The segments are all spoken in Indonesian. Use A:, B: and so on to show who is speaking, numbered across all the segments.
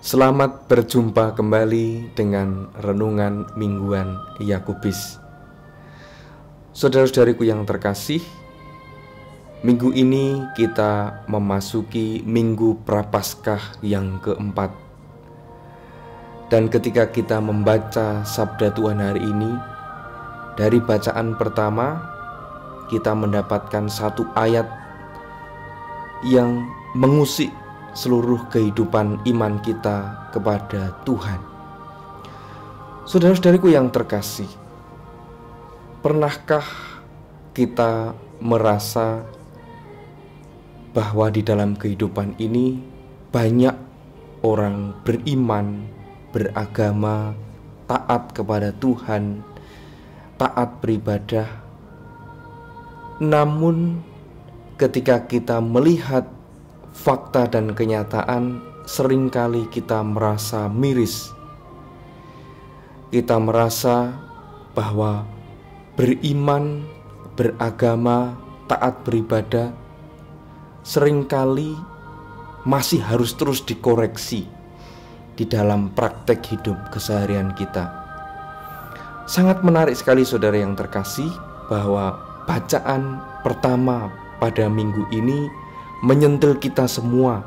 A: Selamat berjumpa kembali dengan renungan mingguan Yakubis. Saudara-saudariku yang terkasih, minggu ini kita memasuki minggu Prapaskah yang keempat. Dan ketika kita membaca sabda Tuhan hari ini, dari bacaan pertama kita mendapatkan satu ayat yang mengusik seluruh kehidupan iman kita kepada Tuhan. Saudara-saudariku yang terkasih, pernahkah kita merasa bahwa di dalam kehidupan ini banyak orang beriman, beragama, taat kepada Tuhan, taat beribadah, namun ketika kita melihat fakta dan kenyataan, seringkali kita merasa miris. Kita merasa bahwa beriman, beragama, taat beribadah seringkali masih harus terus dikoreksi di dalam praktek hidup keseharian kita. Sangat menarik sekali saudara yang terkasih, bahwa bacaan pertama pada minggu ini menyentil kita semua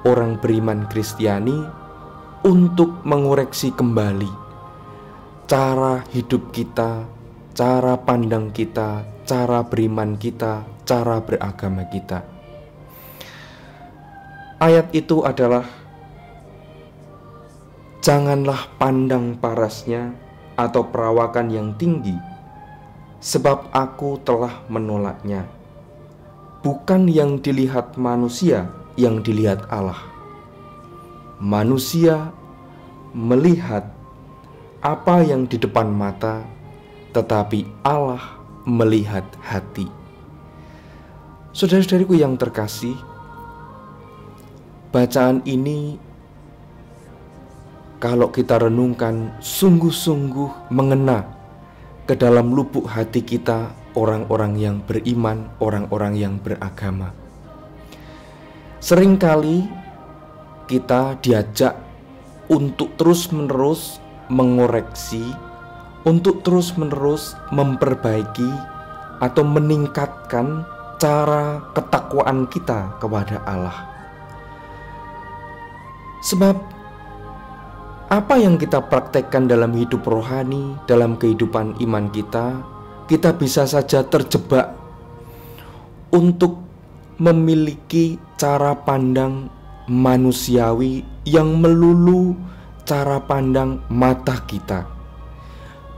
A: orang beriman Kristiani untuk mengoreksi kembali cara hidup kita, cara pandang kita, cara beriman kita, cara beragama kita. Ayat itu adalah, janganlah pandang parasnya atau perawakan yang tinggi, sebab aku telah menolaknya. Bukan yang dilihat manusia, yang dilihat Allah. Manusia melihat apa yang di depan mata, tetapi Allah melihat hati. Saudara-saudariku yang terkasih, bacaan ini kalau kita renungkan sungguh-sungguh mengena ke dalam lubuk hati kita, orang-orang yang beriman, orang-orang yang beragama. Seringkali kita diajak untuk terus-menerus mengoreksi, untuk terus-menerus memperbaiki atau meningkatkan cara ketakwaan kita kepada Allah. Sebab apa yang kita praktekkan dalam hidup rohani, dalam kehidupan iman kita bisa saja terjebak untuk memiliki cara pandang manusiawi yang melulu cara pandang mata kita,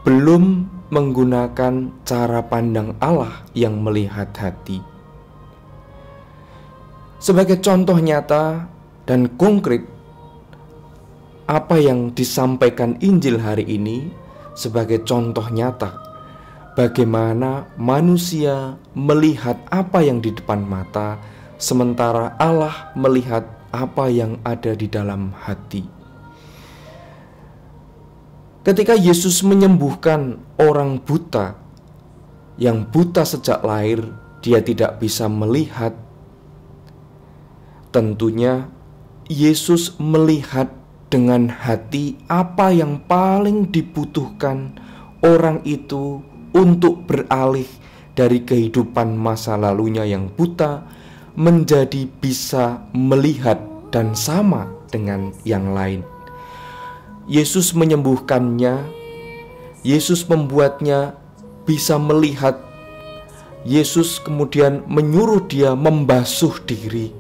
A: belum menggunakan cara pandang Allah yang melihat hati. Sebagai contoh nyata dan konkret, apa yang disampaikan Injil hari ini sebagai contoh nyata bagaimana manusia melihat apa yang di depan mata, sementara Allah melihat apa yang ada di dalam hati. Ketika Yesus menyembuhkan orang buta, yang buta sejak lahir, dia tidak bisa melihat. Tentunya Yesus melihat dengan hati apa yang paling dibutuhkan orang itu untuk beralih dari kehidupan masa lalunya yang buta menjadi bisa melihat dan sama dengan yang lain. Yesus menyembuhkannya, Yesus membuatnya bisa melihat. Yesus kemudian menyuruh dia membasuh diri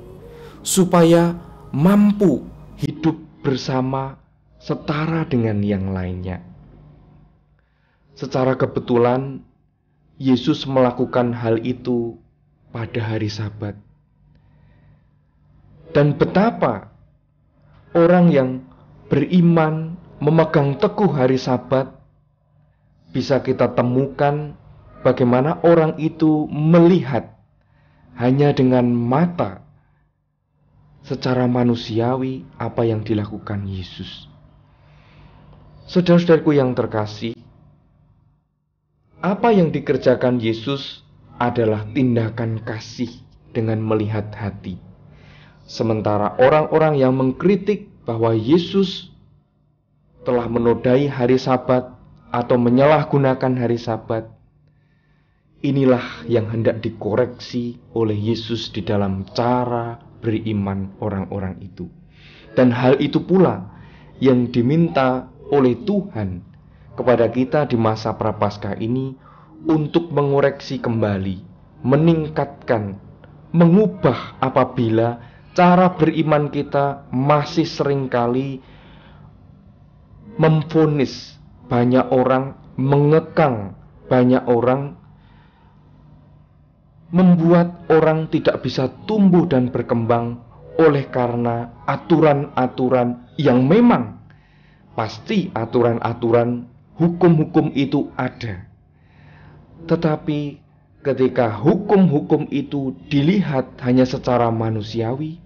A: supaya mampu hidup bersama setara dengan yang lainnya. Secara kebetulan, Yesus melakukan hal itu pada hari Sabat. Dan betapa orang yang beriman memegang teguh hari Sabat, bisa kita temukan bagaimana orang itu melihat hanya dengan mata secara manusiawi apa yang dilakukan Yesus. Saudara-saudariku yang terkasih, apa yang dikerjakan Yesus adalah tindakan kasih dengan melihat hati. Sementara orang-orang yang mengkritik bahwa Yesus telah menodai hari Sabat atau menyalahgunakan hari Sabat, inilah yang hendak dikoreksi oleh Yesus di dalam cara beriman orang-orang itu. Dan hal itu pula yang diminta oleh Tuhan kepada kita di masa Prapaskah ini, untuk mengoreksi kembali, meningkatkan, mengubah apabila cara beriman kita masih seringkali memvonis banyak orang, mengekang banyak orang, membuat orang tidak bisa tumbuh dan berkembang oleh karena aturan-aturan yang memang pasti aturan-aturan hukum-hukum itu ada. Tetapi ketika hukum-hukum itu dilihat hanya secara manusiawi,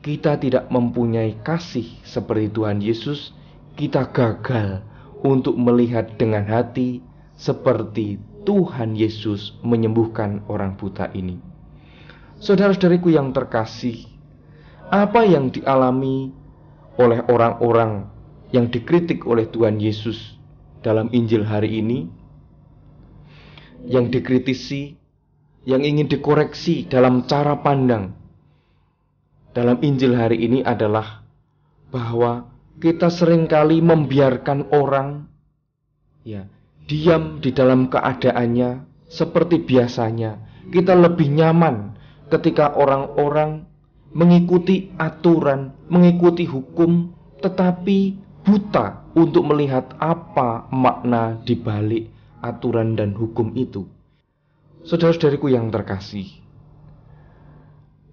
A: kita tidak mempunyai kasih seperti Tuhan Yesus, kita gagal untuk melihat dengan hati seperti Tuhan Yesus menyembuhkan orang buta ini. Saudara-saudariku yang terkasih, apa yang dialami oleh orang-orang yang dikritik oleh Tuhan Yesus dalam Injil hari ini, yang dikritisi, yang ingin dikoreksi dalam cara pandang dalam Injil hari ini adalah bahwa kita seringkali membiarkan orang diam di dalam keadaannya seperti biasanya. Kita lebih nyaman ketika orang-orang mengikuti aturan, mengikuti hukum, tetapi buta untuk melihat apa makna di balik aturan dan hukum itu. Saudara-saudariku yang terkasih,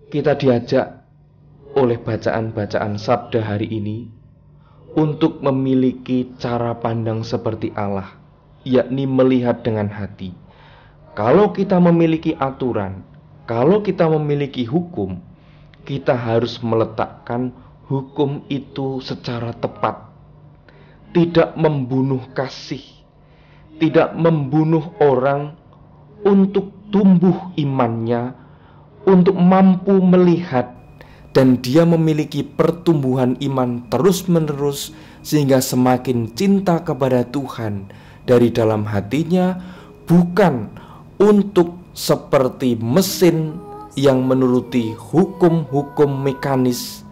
A: kita diajak oleh bacaan-bacaan sabda hari ini untuk memiliki cara pandang seperti Allah, yakni melihat dengan hati. Kalau kita memiliki aturan, kalau kita memiliki hukum, kita harus meletakkan hukum itu secara tepat, tidak membunuh kasih, tidak membunuh orang untuk tumbuh imannya, untuk mampu melihat, dan dia memiliki pertumbuhan iman terus-menerus sehingga semakin cinta kepada Tuhan dari dalam hatinya, bukan untuk seperti mesin yang menuruti hukum-hukum mekanis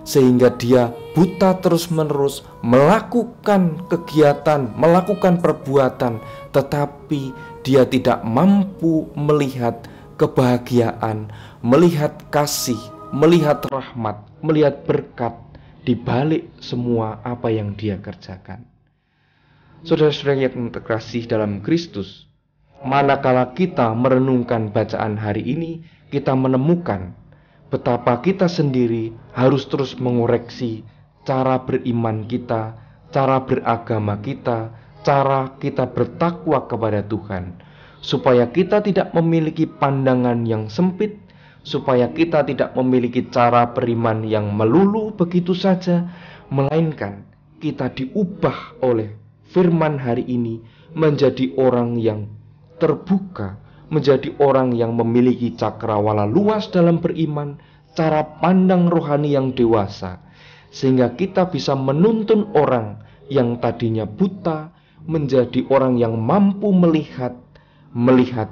A: sehingga dia buta terus-menerus melakukan kegiatan, melakukan perbuatan, tetapi dia tidak mampu melihat kebahagiaan, melihat kasih, melihat rahmat, melihat berkat di balik semua apa yang dia kerjakan. Saudara-saudara yang terkasih dalam Kristus, manakala kita merenungkan bacaan hari ini, kita menemukan betapa kita sendiri harus terus mengoreksi cara beriman kita, cara beragama kita, cara kita bertakwa kepada Tuhan, supaya kita tidak memiliki pandangan yang sempit, supaya kita tidak memiliki cara beriman yang melulu begitu saja, melainkan kita diubah oleh firman hari ini menjadi orang yang terbuka, menjadi orang yang memiliki cakrawala luas dalam beriman, cara pandang rohani yang dewasa, sehingga kita bisa menuntun orang yang tadinya buta menjadi orang yang mampu melihat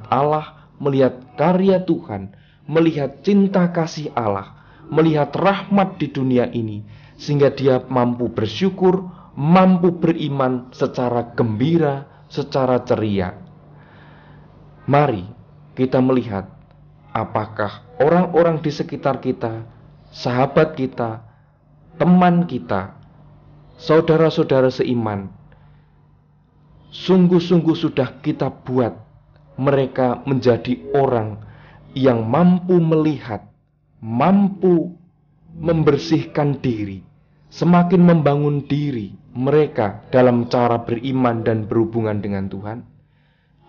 A: Allah, melihat karya Tuhan, melihat cinta kasih Allah, melihat rahmat di dunia ini, sehingga dia mampu bersyukur, mampu beriman secara gembira, secara ceria. Mari kita melihat apakah orang-orang di sekitar kita, sahabat kita, teman kita, saudara-saudara seiman, sungguh-sungguh sudah kita buat mereka menjadi orang yang mampu melihat, mampu membersihkan diri, semakin membangun diri mereka dalam cara beriman dan berhubungan dengan Tuhan?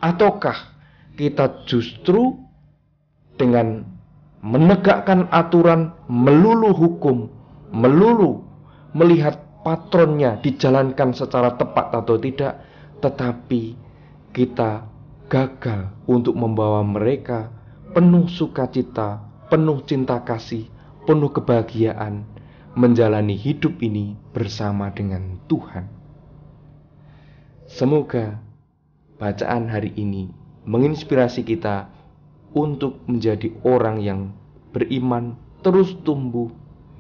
A: Ataukah kita justru dengan menegakkan aturan, melulu hukum, melulu melihat patronnya dijalankan secara tepat atau tidak, tetapi kita gagal untuk membawa mereka penuh sukacita, penuh cinta kasih, penuh kebahagiaan, menjalani hidup ini bersama dengan Tuhan. Semoga bacaan hari ini menginspirasi kita untuk menjadi orang yang beriman terus tumbuh,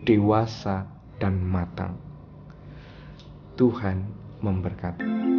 A: dewasa, dan matang. Tuhan memberkati.